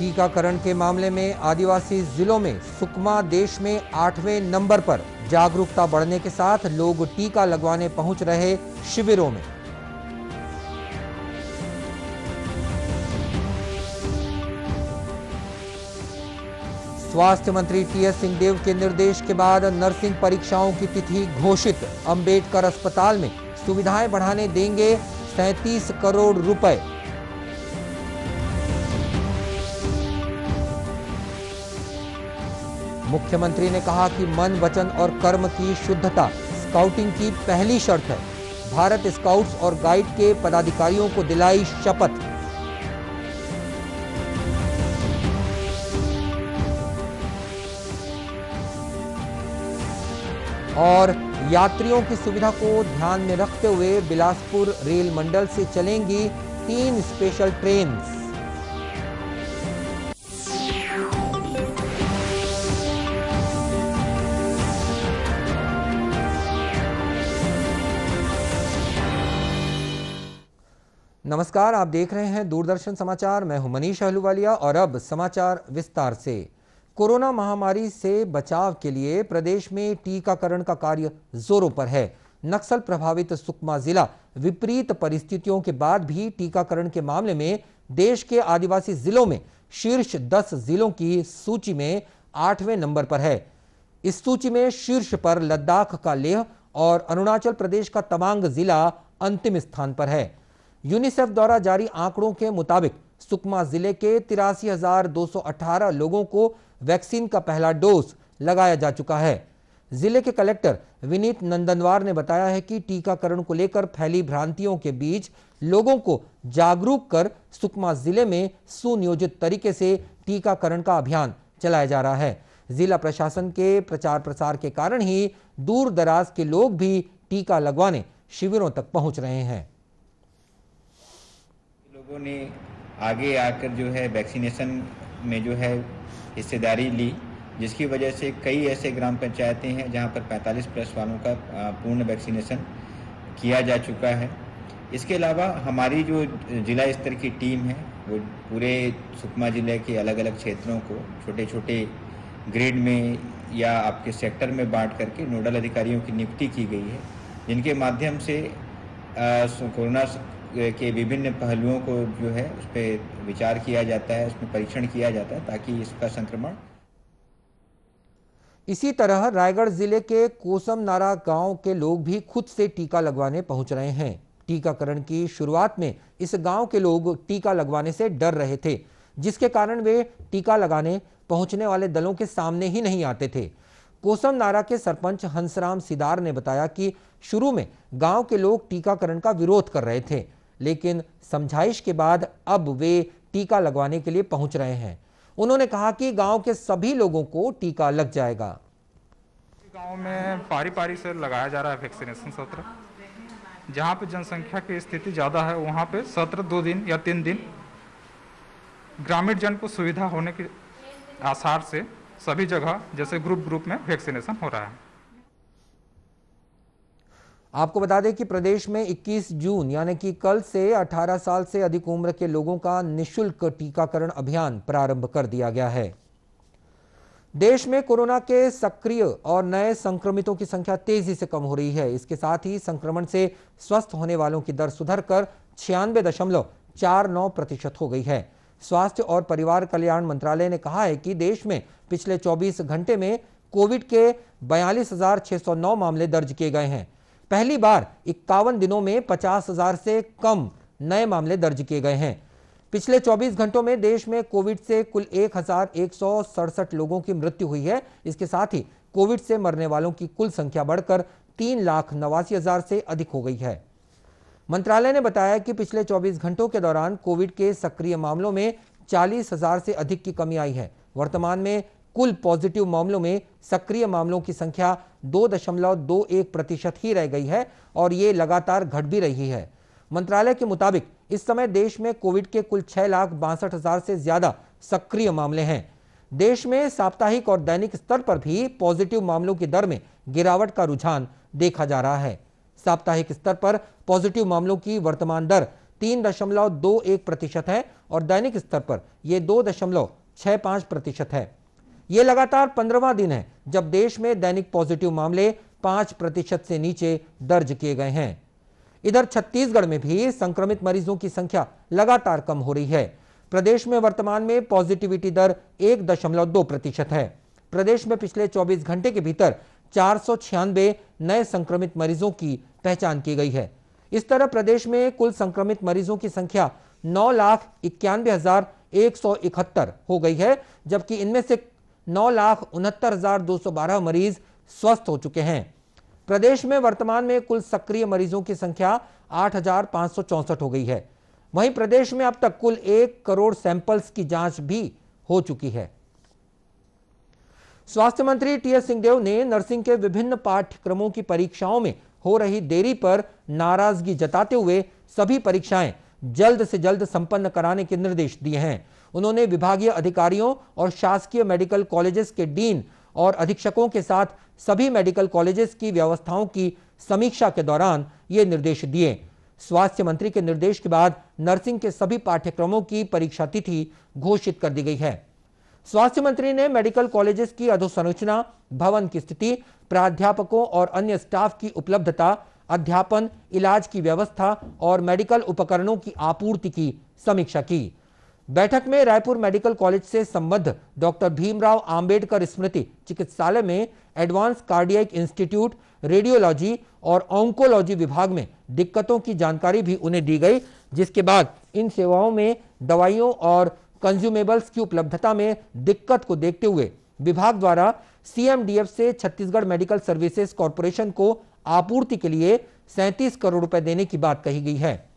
टीकाकरण के मामले में आदिवासी जिलों में सुकमा देश में 8वें नंबर पर। जागरूकता बढ़ने के साथ लोग टीका लगवाने पहुंच रहे शिविरों में। स्वास्थ्य मंत्री टीएस सिंहदेव के निर्देश के बाद नर्सिंग परीक्षाओं की तिथि घोषित। अंबेडकर अस्पताल में सुविधाएं बढ़ाने देंगे 37 करोड़ रुपए। मुख्यमंत्री ने कहा कि मन, वचन और कर्म की शुद्धता स्काउटिंग की पहली शर्त है। भारत स्काउट्स और गाइड के पदाधिकारियों को दिलाई शपथ। और यात्रियों की सुविधा को ध्यान में रखते हुए बिलासपुर रेल मंडल से चलेंगी 3 स्पेशल ट्रेन। नमस्कार, आप देख रहे हैं दूरदर्शन समाचार। मैं हूं मनीष अहलूवालिया और अब समाचार विस्तार से। कोरोना महामारी से बचाव के लिए प्रदेश में टीकाकरण का कार्य जोरों पर है। नक्सल प्रभावित सुकमा जिला विपरीत परिस्थितियों के बाद भी टीकाकरण के मामले में देश के आदिवासी जिलों में शीर्ष 10 जिलों की सूची में 8वें नंबर पर है। इस सूची में शीर्ष पर लद्दाख का लेह और अरुणाचल प्रदेश का तवांग जिला अंतिम स्थान पर है। यूनिसेफ द्वारा जारी आंकड़ों के मुताबिक सुकमा जिले के 83,218 लोगों को वैक्सीन का पहला डोज लगाया जा चुका है। जिले के कलेक्टर विनीत नंदनवार ने बताया है कि टीकाकरण को लेकर फैली भ्रांतियों के बीच लोगों को जागरूक कर सुकमा जिले में सुनियोजित तरीके से टीकाकरण का अभियान चलाया जा रहा है। जिला प्रशासन के प्रचार प्रसार के कारण ही दूर दराज के लोग भी टीका लगवाने शिविरों तक पहुंच रहे हैं। लोगों ने आगे आकर जो है वैक्सीनेशन में जो है हिस्सेदारी ली, जिसकी वजह से कई ऐसे ग्राम पंचायतें हैं जहां पर 45 प्लस वालों का पूर्ण वैक्सीनेशन किया जा चुका है। इसके अलावा हमारी जो जिला स्तर की टीम है वो पूरे सुकमा जिले के अलग अलग क्षेत्रों को छोटे छोटे ग्रेड में या आपके सेक्टर में बांट करके नोडल अधिकारियों की नियुक्ति की गई है, जिनके माध्यम से कोरोना के विभिन्न पहलुओं को जो है उस पर विचार किया जाता है, उसमें परीक्षण किया जाता है ताकि इसका संक्रमण। इसी तरह रायगढ़ जिले के कोसम नारा गांव के लोग भी खुद से टीका लगवाने पहुंच रहे हैं। टीकाकरण की शुरुआत में इस गांव के लोग टीका लगवाने से डर रहे थे, जिसके कारण वे टीका लगाने पहुंचने वाले दलों के सामने ही नहीं आते थे। कोसम नारा के सरपंच हंसराम सिदार ने बताया कि शुरू में गांव के लोग टीकाकरण का विरोध कर रहे थे, लेकिन समझाइश के बाद अब वे टीका लगवाने के लिए पहुंच रहे हैं। उन्होंने कहा कि गांव के सभी लोगों को टीका लग जाएगा। गांव में पारी पारी से लगाया जा रहा है वैक्सीनेशन सत्र। जहां पे जनसंख्या की स्थिति ज्यादा है वहां पे सत्र 2 दिन या 3 दिन ग्रामीण जन को सुविधा होने के आसार से सभी जगह जैसे ग्रुप में वैक्सीनेशन हो रहा है। आपको बता दें कि प्रदेश में 21 जून यानी कि कल से 18 साल से अधिक उम्र के लोगों का निःशुल्क टीकाकरण अभियान प्रारंभ कर दिया गया है। देश में कोरोना के सक्रिय और नए संक्रमितों की संख्या तेजी से कम हो रही है। इसके साथ ही संक्रमण से स्वस्थ होने वालों की दर सुधरकर 96.49% हो गई है। स्वास्थ्य और परिवार कल्याण मंत्रालय ने कहा है कि देश में पिछले 24 घंटे में कोविड के 42,609 मामले दर्ज किए गए हैं। पहली बार 51 दिनों में 50,000 से कम नए मामले दर्ज किए गए हैं। पिछले 24 घंटों में देश में कोविड से कुल 1,167 लोगों की मृत्यु हुई है। इसके साथ ही कोविड से मरने वालों की कुल संख्या बढ़कर 3,89,000 से अधिक हो गई है। मंत्रालय ने बताया कि पिछले 24 घंटों के दौरान कोविड के सक्रिय मामलों में 40,000 से अधिक की कमी आई है। वर्तमान में कुल पॉजिटिव मामलों में सक्रिय मामलों की संख्या 2.21% ही रह गई है और ये लगातार घट भी रही है। मंत्रालय के मुताबिक इस समय देश में कोविड के कुल 6,62,000 से ज्यादा सक्रिय मामले हैं। देश में साप्ताहिक और दैनिक स्तर पर भी पॉजिटिव मामलों की दर में गिरावट का रुझान देखा जा रहा है। साप्ताहिक स्तर पर पॉजिटिव मामलों की वर्तमान दर 3.21% है और दैनिक स्तर पर यह 2.65% है। यह लगातार 15वां दिन है जब देश में दैनिक पॉजिटिव मामले 5% से नीचे दर्ज किए गए हैं। इधर छत्तीसगढ़ में भी संक्रमित मरीजों की संख्या लगातार कम हो रही है। प्रदेश में वर्तमान में पॉजिटिविटी दर 1.2% है। प्रदेश में पिछले 24 घंटे के भीतर 496 नए संक्रमित मरीजों की पहचान की गई है। इस तरह प्रदेश में कुल संक्रमित मरीजों की संख्या 9,91,171 हो गई है, जबकि इनमें से 9,69,212 मरीज स्वस्थ हो चुके हैं। प्रदेश में वर्तमान में कुल सक्रिय मरीजों की संख्या 8,564 हो गई है। वहीं प्रदेश में अब तक कुल 1 करोड़ सैंपल्स की जांच भी हो चुकी है। स्वास्थ्य मंत्री टीएस सिंहदेव ने नर्सिंग के विभिन्न पाठ्यक्रमों की परीक्षाओं में हो रही देरी पर नाराजगी जताते हुए सभी परीक्षाएं जल्द से जल्द संपन्न कराने के निर्देश दिए हैं। उन्होंने विभागीय अधिकारियों और शासकीय मेडिकल कॉलेजेस के डीन और अधीक्षकों के साथ सभी मेडिकल कॉलेजेस की व्यवस्थाओं की समीक्षा के दौरान ये निर्देश दिए। स्वास्थ्य मंत्री के निर्देश के बाद नर्सिंग के सभी पाठ्यक्रमों की परीक्षा तिथि घोषित कर दी गई है। स्वास्थ्य मंत्री ने मेडिकल कॉलेजेस की अधोसंरचना, भवन की स्थिति, प्राध्यापकों और अन्य स्टाफ की उपलब्धता, अध्यापन, इलाज की व्यवस्था और मेडिकल उपकरणों की आपूर्ति की समीक्षा की। बैठक में रायपुर मेडिकल कॉलेज से संबद्ध डॉक्टर भीमराव अंबेडकर स्मृति चिकित्सालय में एडवांस कार्डियक इंस्टीट्यूट, रेडियोलॉजी और ऑन्कोलॉजी विभाग में दिक्कतों की जानकारी भी उन्हें दी गई, जिसके बाद इन सेवाओं में दवाइयों और कंज्यूमेबल्स की उपलब्धता में दिक्कत को देखते हुए विभाग द्वारा सीएमडीएफ से छत्तीसगढ़ मेडिकल सर्विसेज कॉर्पोरेशन को आपूर्ति के लिए 37 करोड़ रुपए देने की बात कही गई है।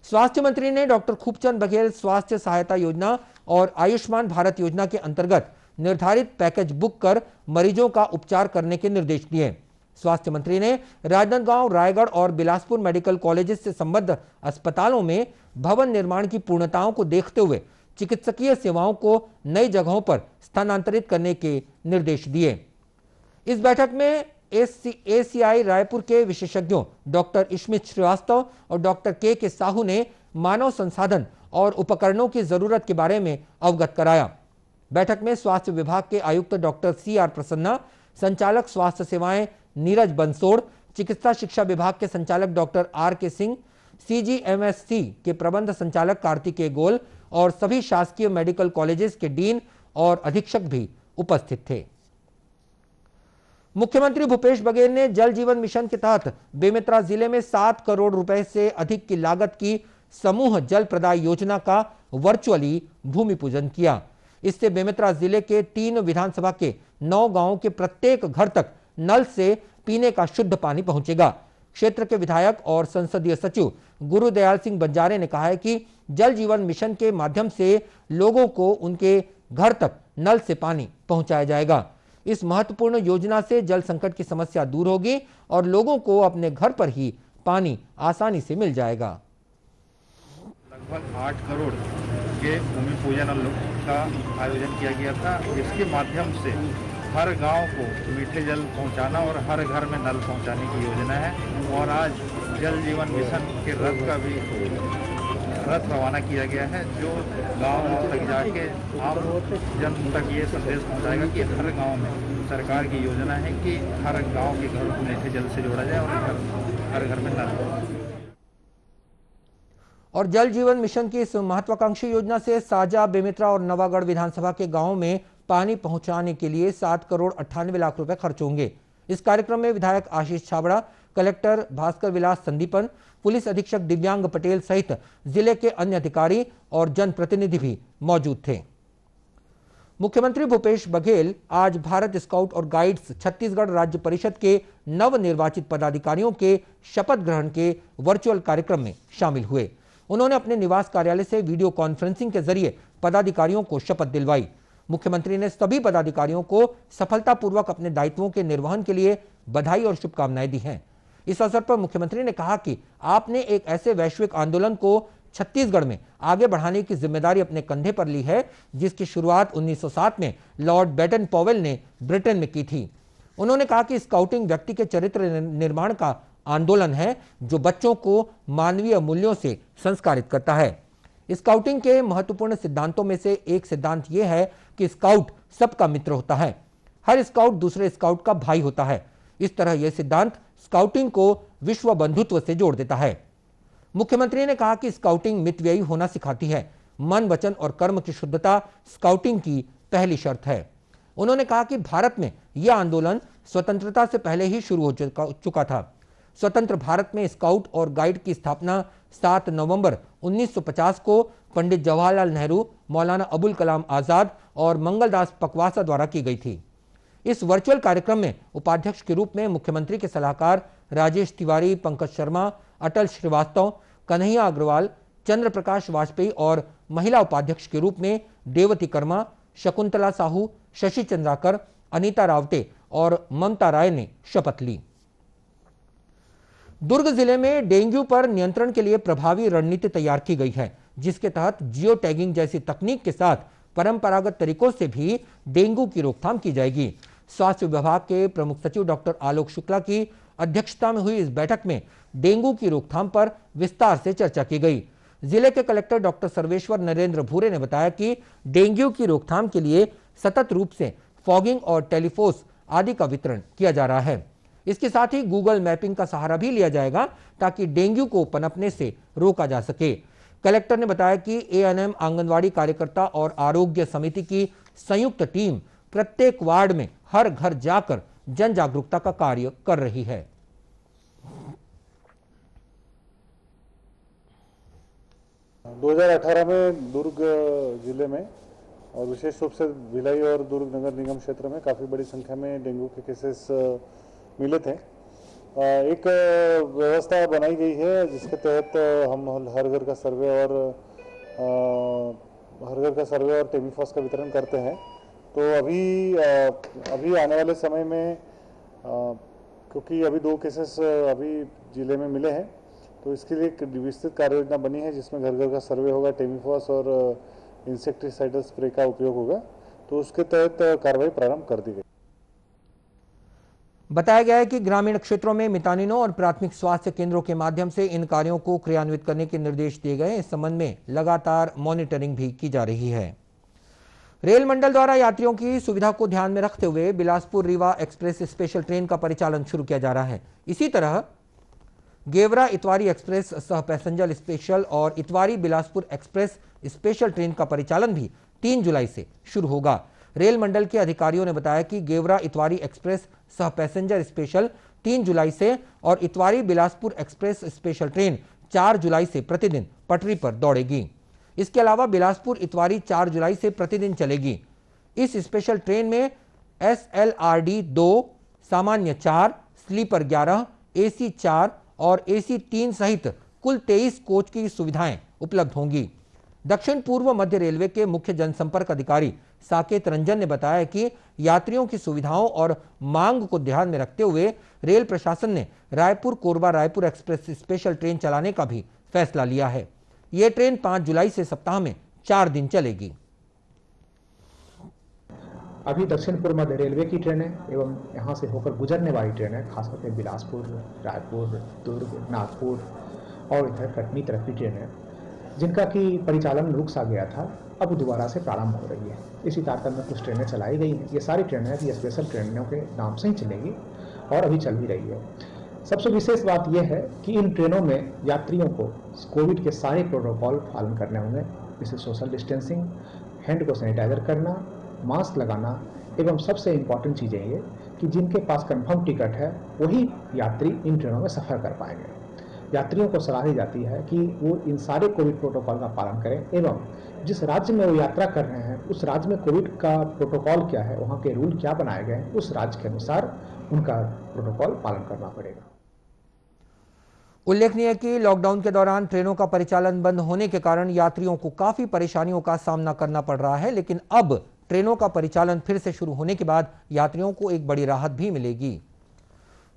स्वास्थ्य मंत्री ने डॉक्टर खूबचंद बघेल स्वास्थ्य सहायता योजना और आयुष्मान भारत योजना के अंतर्गत निर्धारित पैकेज बुक कर मरीजों का उपचार करने के निर्देश दिए। स्वास्थ्य मंत्री ने राजनांदगांव, रायगढ़ और बिलासपुर मेडिकल कॉलेजेस से संबद्ध अस्पतालों में भवन निर्माण की पूर्णताओं को देखते हुए चिकित्सकीय सेवाओं को नई जगहों पर स्थानांतरित करने के निर्देश दिए। इस बैठक में एसीआई रायपुर के विशेषज्ञों डॉक्टर स्मित श्रीवास्तव और डॉक्टर के साहू ने मानव संसाधन और उपकरणों की जरूरत के बारे में अवगत कराया। बैठक में स्वास्थ्य विभाग के आयुक्त डॉक्टर सीआर प्रसन्ना, संचालक स्वास्थ्य सेवाएं नीरज बंसोड़, चिकित्सा शिक्षा विभाग के संचालक डॉक्टर आर.के. सिंह, सीजीएमएससी के प्रबंध संचालक कार्तिकेय गोयल और सभी शासकीय मेडिकल कॉलेजेस के डीन और अधीक्षक भी उपस्थित थे। मुख्यमंत्री भूपेश बघेल ने जल जीवन मिशन के तहत बेमेतरा जिले में 7 करोड़ रुपए से अधिक की लागत की समूह जल प्रदाय योजना का वर्चुअली भूमि पूजन किया। इससे बेमेतरा जिले के 3 विधानसभा के 9 गांवों के प्रत्येक घर तक नल से पीने का शुद्ध पानी पहुंचेगा। क्षेत्र के विधायक और संसदीय सचिव गुरुदयाल सिंह बंजारे ने कहा है कि जल जीवन मिशन के माध्यम से लोगों को उनके घर तक नल से पानी पहुंचाया जाएगा। इस महत्वपूर्ण योजना से जल संकट की समस्या दूर होगी और लोगों को अपने घर पर ही पानी आसानी से मिल जाएगा। लगभग 8 करोड़ के भूमि पूजन का आयोजन किया गया था। इसके माध्यम से हर गांव को मीठे जल पहुंचाना और हर घर में नल पहुंचाने की योजना है। और आज जल जीवन मिशन के रथ रवाना किया गया है, जो गांव तक जाके आम जन तक ये संदेश पहुंचाएगा कि हर गांव में सरकार की योजना है कि हर गांव के घर को मीठे जल से जोड़ा जाए और हर घर में नल। और जल जीवन मिशन की इस महत्वाकांक्षी योजना से साजा, बेमेतरा और नवागढ़ विधानसभा के गांवों में पानी पहुंचाने के लिए 7 करोड़ 98 लाख रुपए खर्च होंगे। इस कार्यक्रम में विधायक आशीष छाबड़ा, कलेक्टर भास्कर विलास संदीपन, पुलिस अधीक्षक दिव्यांग पटेल सहित जिले के अन्य अधिकारी और जनप्रतिनिधि भी मौजूद थे। मुख्यमंत्री भूपेश बघेल आज भारत स्काउट और गाइड्स छत्तीसगढ़ राज्य परिषद के नवनिर्वाचित पदाधिकारियों के शपथ ग्रहण के वर्चुअल कार्यक्रम में शामिल हुए। उन्होंने अपने निवास कार्यालय से वीडियो कॉन्फ्रेंसिंग के जरिए पदाधिकारियों को शपथ दिलवाई। मुख्यमंत्री ने सभी पदाधिकारियों को सफलतापूर्वक अपने दायित्वों के निर्वहन के लिए बधाई और शुभकामनाएं दी हैं। इस अवसर पर मुख्यमंत्री ने कहा कि आपने एक ऐसे वैश्विक आंदोलन को छत्तीसगढ़ में आगे बढ़ाने की जिम्मेदारी अपने कंधे पर ली है, जिसकी शुरुआत 1907 में लॉर्ड बैटन-पॉवेल ने ब्रिटेन में की थी। उन्होंने कहा कि स्काउटिंग व्यक्ति के चरित्र निर्माण का आंदोलन है जो बच्चों को मानवीय मूल्यों से संस्कारित करता है। स्काउटिंग के महत्वपूर्ण सिद्धांतों में से एक सिद्धांत यह है कि स्काउट सबका मित्र होता है, हर स्काउट दूसरे स्काउट का भाई होता है। इस तरह यह सिद्धांत स्काउटिंग को विश्व बंधुत्व से जोड़ देता है। मुख्यमंत्री ने कहा कि स्काउटिंग मितव्ययी होना सिखाती है। मन, वचन और कर्म की शुद्धता स्काउटिंग की पहली शर्त है। उन्होंने कहा कि भारत में यह आंदोलन स्वतंत्रता से पहले ही शुरू हो चुका था। स्वतंत्र भारत में स्काउट और गाइड की स्थापना 7 नवंबर 1950 को पंडित जवाहरलाल नेहरू, मौलाना अबुल कलाम आजाद और मंगलदास पकवासा द्वारा की गई थी। इस वर्चुअल कार्यक्रम में उपाध्यक्ष के रूप में मुख्यमंत्री के सलाहकार राजेश तिवारी, पंकज शर्मा, अटल श्रीवास्तव, कन्हैया अग्रवाल, चंद्र प्रकाश वाजपेयी और महिला उपाध्यक्ष के रूप में देवती कर्मा, शकुंतला साहू, शशि चंद्राकर, अनीता रावटे और ममता राय ने शपथ ली। दुर्ग जिले में डेंगू पर नियंत्रण के लिए प्रभावी रणनीति तैयार की गई है, जिसके तहत जियो टैगिंग जैसी तकनीक के साथ परंपरागत तरीकों से भी डेंगू की रोकथाम की जाएगी। स्वास्थ्य विभाग के प्रमुख सचिव डॉक्टर आलोक शुक्ला की अध्यक्षता में हुई इस बैठक में डेंगू की रोकथाम पर विस्तार से चर्चा की गई। जिले के कलेक्टर डॉक्टर सर्वेश्वर नरेंद्र भूरे ने बताया कि डेंगू की रोकथाम के लिए सतत रूप से फॉगिंग और टेलीफोस आदि का वितरण किया जा रहा है। इसके साथ ही गूगल मैपिंग का सहारा भी लिया जाएगा ताकि डेंगू को पनपने से रोका जा सके। कलेक्टर ने बताया कि एएनएम, आंगनवाड़ी कार्यकर्ता और आरोग्य समिति की संयुक्त टीम प्रत्येक वार्ड में हर घर जाकर जन जागरूकता का कार्य कर रही है। – 2018 में दुर्ग जिले में और विशेष रूप से भिलाई और दुर्ग नगर निगम क्षेत्र में काफ़ी बड़ी संख्या में डेंगू के केसेस मिले थे। एक व्यवस्था बनाई गई है जिसके तहत हम हर घर का सर्वे और टेमीफॉस का वितरण करते हैं। तो अभी आने वाले समय में क्योंकि अभी 2 केसेस अभी जिले में मिले हैं, तो इसके लिए एक विस्तृत कार्य योजना बनी है जिसमें घर घर का सर्वे होगा, टेमीफॉस और इंसेक्टिसाइडल स्प्रे का उपयोग होगा। तो उसके तहत कार्रवाई प्रारंभ कर दी गई। बताया गया है कि ग्रामीण क्षेत्रों में मितानिनों और प्राथमिक स्वास्थ्य केंद्रों के माध्यम से इन कार्यों को क्रियान्वित करने के निर्देश दिए गए। इस संबंध में लगातार मॉनिटरिंग भी की जा रही है। रेल मंडल द्वारा यात्रियों की सुविधा को ध्यान में रखते हुए Bilaspur Rewa express special train का परिचालन शुरू किया जा रहा है। इसी तरह गेवरा इतवारी एक्सप्रेस सह पैसेंजर स्पेशल और Itwari Bilaspur express special train का परिचालन भी 3 जुलाई से शुरू होगा। रेल मंडल के अधिकारियों ने बताया कि गेवरा इतवारी एक्सप्रेस सह पैसेंजर स्पेशल 3 जुलाई से और Itwari Bilaspur express special train 4 जुलाई से प्रतिदिन पटरी पर दौड़ेगी। इसके अलावा बिलासपुर इतवारी 4 जुलाई से प्रतिदिन चलेगी। इस स्पेशल ट्रेन में SLRD 2, सामान्य 4, स्लीपर 11, AC 4 और AC 3 सहित कुल 23 कोच की सुविधाएं उपलब्ध होंगी। दक्षिण पूर्व मध्य रेलवे के मुख्य जनसंपर्क अधिकारी साकेत रंजन ने बताया कि यात्रियों की सुविधाओं और मांग को ध्यान में रखते हुए रेल प्रशासन ने Raipur Korba Raipur express special train चलाने का भी फैसला लिया है। यह ट्रेन 5 जुलाई से सप्ताह में 4 दिन चलेगी। अभी दक्षिण पूर्व मध्य रेलवे की ट्रेनें एवं यहाँ से होकर गुजरने वाली ट्रेनें खासकर बिलासपुर, रायपुर, दुर्ग, नागपुर और इधर कटनी तरफ की ट्रेनें जिनका कि परिचालन रुक सा गया था, अब दोबारा से प्रारंभ हो रही है। इसी तारतम्य में कुछ ट्रेनें चलाई गई हैं। ये सारी ट्रेनें ये स्पेशल ट्रेनों के नाम से ही चलेगी और अभी चल भी रही है। सबसे विशेष बात यह है कि इन ट्रेनों में यात्रियों को कोविड के सारे प्रोटोकॉल पालन करने होंगे, जैसे सोशल डिस्टेंसिंग, हैंड को सैनिटाइजर करना, मास्क लगाना एवं सबसे इम्पॉर्टेंट चीज़ें ये कि जिनके पास कंफर्म टिकट है वही यात्री इन ट्रेनों में सफ़र कर पाएंगे। यात्रियों को सलाह दी जाती है कि वो इन सारे कोविड प्रोटोकॉल का पालन करें एवं जिस राज्य में वो यात्रा कर रहे हैं उस राज्य में कोविड का प्रोटोकॉल क्या है, वहाँ के रूल क्या बनाए गए हैं, उस राज्य के अनुसार उनका प्रोटोकॉल पालन करना पड़ेगा। उल्लेखनीय है कि लॉकडाउन के दौरान ट्रेनों का परिचालन बंद होने के कारण यात्रियों को काफी परेशानियों का सामना करना पड़ रहा है, लेकिन अब ट्रेनों का परिचालन फिर से शुरू होने के बाद यात्रियों को एक बड़ी राहत भी मिलेगी।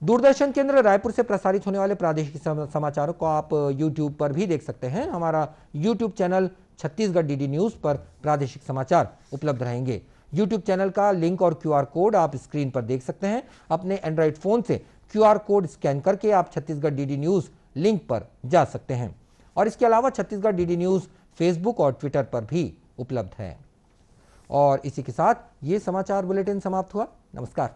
दूरदर्शन केंद्र रायपुर से प्रसारित होने वाले प्रादेशिक समाचारों को आप YouTube पर भी देख सकते हैं। हमारा YouTube channel Chhattisgarh DD news पर प्रादेशिक समाचार उपलब्ध रहेंगे। YouTube चैनल का लिंक और QR कोड आप स्क्रीन पर देख सकते हैं। अपने एंड्रॉइड फोन से QR कोड स्कैन करके आप छत्तीसगढ़ DD न्यूज़ लिंक पर जा सकते हैं। और इसके अलावा छत्तीसगढ़ DD न्यूज़ फेसबुक और ट्विटर पर भी उपलब्ध है। और इसी के साथ ये समाचार बुलेटिन समाप्त हुआ। नमस्कार।